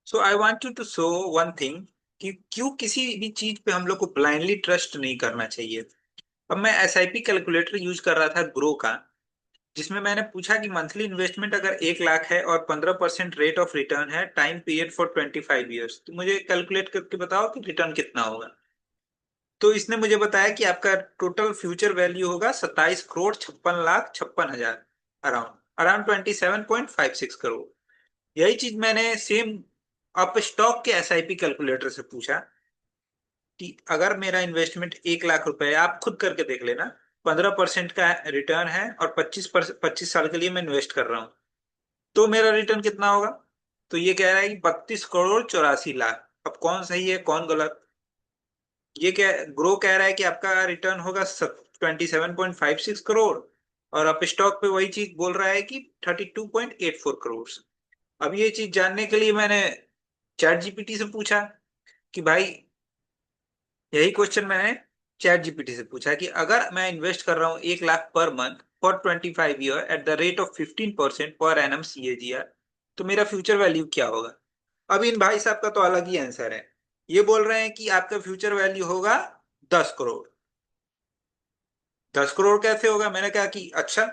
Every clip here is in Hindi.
So I want you to show one thing कि क्यों किसी भी चीज पे हम लोग को ब्लाइंडली ट्रस्ट नहीं करना चाहिए। अब मैं एसआईपी कैलकुलेटर यूज कर रहा था ग्रो का, जिसमें मैंने पूछा कि मंथली इन्वेस्टमेंट अगर 1 लाख है और 15% रेट ऑफ रिटर्न है, टाइम पीरियड फॉर 25 ईयर्स, तो मुझे कैलकुलेट करके बताओ कि रिटर्न कितना होगा। तो इसने मुझे बताया कि आपका टोटल फ्यूचर वैल्यू होगा 27 करोड़ 56 लाख 56 हजार, अराउंड अराउंड 27.56 करोड़। यही चीज मैंने सेम अप स्टॉक के एसआईपी कैलकुलेटर से पूछा कि अगर मेरा इन्वेस्टमेंट 1 लाख रुपए है, आप खुद करके देख लेना, 15% का रिटर्न है और 25 साल के लिए मैं इन्वेस्ट कर रहा हूँ, तो मेरा रिटर्न कितना होगा। तो ये कह रहा है कि 32 करोड़ 84 लाख। अब कौन सही है कौन गलत। ये क्या, ग्रो कह रहा है कि आपका रिटर्न होगा 27.56 करोड़, और अप स्टॉक पे वही चीज बोल रहा है कि 32.84 करोड़। अब ये चीज जानने के लिए मैंने चैट जीपीटी से पूछा कि भाई, यही क्वेश्चन मैंने चैट जीपीटी से पूछा कि अगर मैं इन्वेस्ट कर रहा हूँ 1 lakh per month for 25 year at the rate of 15% per annum CAGR, तो मेरा फ्यूचर वैल्यू क्या होगा। अब इन भाई साहब का तो अलग ही आंसर है। ये बोल रहे हैं कि आपका फ्यूचर वैल्यू होगा 10 करोड़। 10 करोड़ कैसे होगा, मैंने कहा कि अच्छा,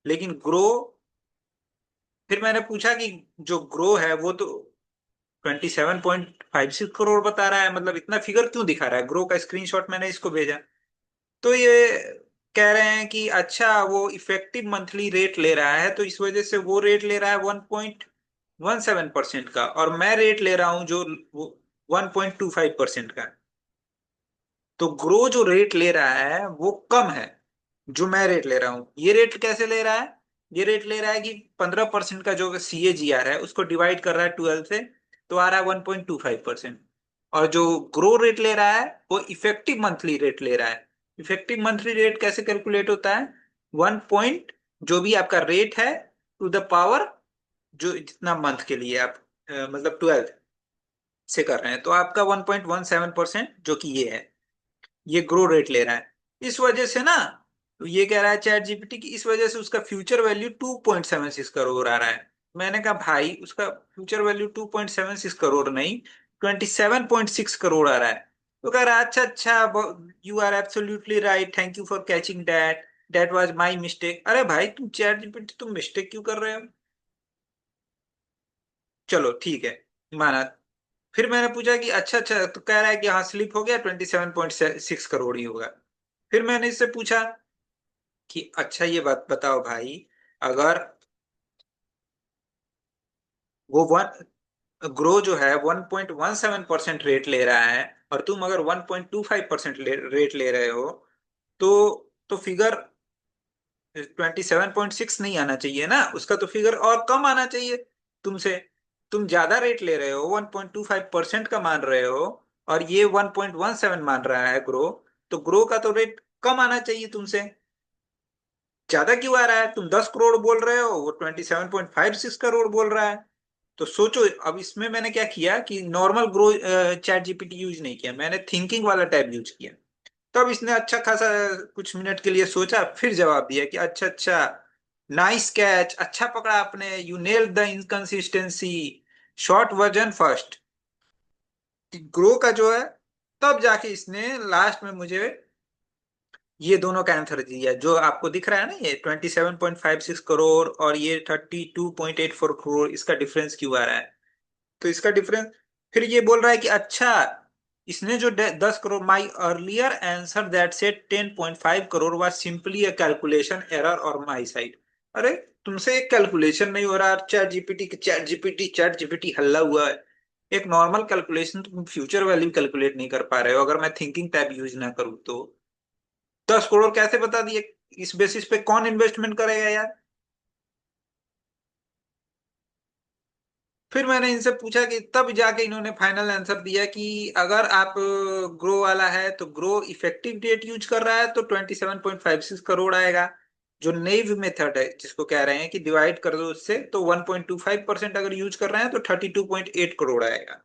लेकिन ग्रो, फिर मैंने पूछा कि जो ग्रो है वो तो 27.56 करोड़ बता रहा है, मतलब इतना फिगर क्यों दिखा रहा है। ग्रो का स्क्रीनशॉट मैंने इसको भेजा, तो ये कह रहे हैं कि अच्छा, वो इफेक्टिव मंथली रेट ले रहा है, तो इस वजह से वो रेट ले रहा है 1.17% का, और मैं रेट ले रहा हूं जो 1.25% का। तो ग्रो जो रेट ले रहा है वो कम है जो मैं रेट ले रहा हूँ। ये रेट कैसे ले रहा है, ये रेट ले रहा है कि 15% का जो सीएजीआर है उसको डिवाइड कर रहा है 12 से, तो आ रहा है 1.25%। और जो ग्रो रेट ले रहा है वो इफेक्टिव मंथली रेट ले रहा है। इफेक्टिव मंथली रेट कैसे कैलकुलेट होता है, 1 पॉइंट, जो भी आपका रेट है, टू द पावर, जो जितना मंथ के लिए आप मतलब 12 से कर रहे हैं, तो आपका 1.17% जो कि ये है, ये ग्रो रेट ले रहा है। इस वजह से ना, तो ये कह रहा है चैट जीपीटी की, इस वजह से उसका फ्यूचर वैल्यू 2.76 करोड़ आ रहा है। मैंने कहा भाई, उसका फ्यूचर वैल्यू 2.76 करोड़ नहीं, 27.6 करोड़ आ रहा है। तो कह रहा है अच्छा अच्छा, you are absolutely right, thank you for catching that, that was my mistake. अरे भाई, तुम चैट जीपीटी, तुम मिस्टेक क्यों कर रहे हो। चलो ठीक है, माना। फिर मैंने पूछा कि अच्छा अच्छा, तो कह रहा है कि हाँ स्लिप हो गया, 27.6 करोड़ ही होगा। फिर मैंने इससे पूछा कि अच्छा ये बात बताओ भाई, अगर वो वन ग्रो जो है 1.17% रेट ले रहा है, और तुम अगर 1.25% रेट ले रहे हो, तो फिगर 27.6 नहीं आना चाहिए ना, उसका तो फिगर और कम आना चाहिए तुमसे। तुम ज्यादा रेट ले रहे हो, 1.25% का मान रहे हो, और ये 1.17 मान रहा है ग्रो, तो ग्रो का तो रेट कम आना चाहिए तुमसे। ज्यादा क्यों आ रहा है, तुम 10 करोड़ बोल रहे हो, वो 27.56 करोड़ बोल रहा है। तो सोचो, अब इसमें मैंने क्या किया कि normal grow chat GPT use नहीं किया, मैंने थिंकिंग वाला टैब यूज किया। तब इसने अच्छा खासा कुछ मिनट के लिए सोचा, फिर जवाब दिया कि अच्छा अच्छा, नाइस कैच, अच्छा पकड़ा आपने, you nailed the inconsistency, short version first, grow का जो है। तब जाके इसने लास्ट में मुझे ये दोनों का आंसर दिया, जो आपको दिख रहा है ना, ये 27.56 करोड़ और ये 32.84 करोड़, इसका डिफरेंस क्यों आ रहा है। तो इसका डिफरेंस, फिर ये बोल रहा है कि अच्छा, इसने जो 10 crore, my earlier answer that said 10.5 crore was simply a calculation error और माई साइड। अरे, तुमसे एक कैलकुलेशन नहीं हो रहा, चैट जीपीटी हल्ला हुआ है। एक नॉर्मल कैलकुलेशन तुम फ्यूचर वैल्यू कैलकुलेट नहीं कर पा रहे हो, अगर मैं थिंकिंग टैब यूज ना करूँ तो। 10 करोड़ कैसे बता दिए, इस बेसिस पे कौन इन्वेस्टमेंट करेगा यार। फिर मैंने इनसे पूछा कि तब जाके इन्होंने फाइनल आंसर दिया कि अगर आप ग्रो वाला है तो ग्रो इफेक्टिव डेट यूज कर रहा है तो 27.56 करोड़ आएगा। जो नई मेथड है जिसको कह रहे हैं कि डिवाइड कर दो उससे, तो 1.25% अगर यूज कर रहे हैं तो 32.8 करोड़ आएगा।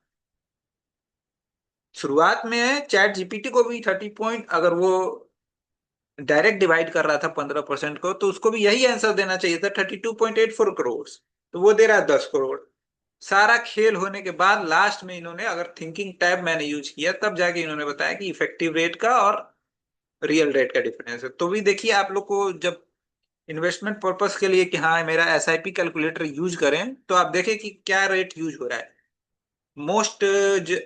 शुरुआत में चैट जीपीटी को भी 30 पॉइंट, अगर वो डायरेक्ट डिवाइड कर रहा था 15% को, तो उसको भी यही आंसर देना चाहिए था, 32.84 करोड़। तो वो दे रहा है 10 करोड़। सारा खेल होने के बाद लास्ट में इन्होंने, अगर थिंकिंग टैब मैंने यूज किया तब जाके इन्होंने बताया कि इफेक्टिव रेट का और रियल रेट का डिफरेंस है। तो भी देखिए, आप लोग को जब इन्वेस्टमेंट पर्पस के लिए कि हाँ मेरा एसआईपी कैलकुलेटर यूज करें, तो आप देखें कि क्या रेट यूज हो रहा है। मोस्ट,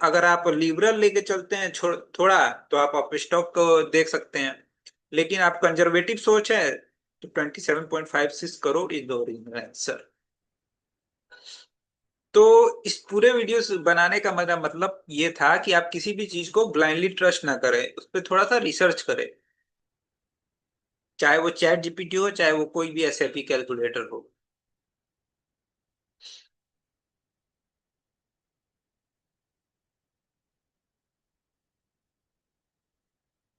अगर आप लिबरल लेके चलते हैं थोड़ा, तो आप स्टॉक को देख सकते हैं। लेकिन आप कंजर्वेटिव सोच है तो 27.56 crore is the original answer. तो इस पूरे वीडियो बनाने का मेरा मतलब ये था कि आप किसी भी चीज को ब्लाइंडली ट्रस्ट ना करें, उस पर थोड़ा सा रिसर्च करें, चाहे वो चैट जीपीटी हो चाहे वो कोई भी एसएपी कैलकुलेटर हो।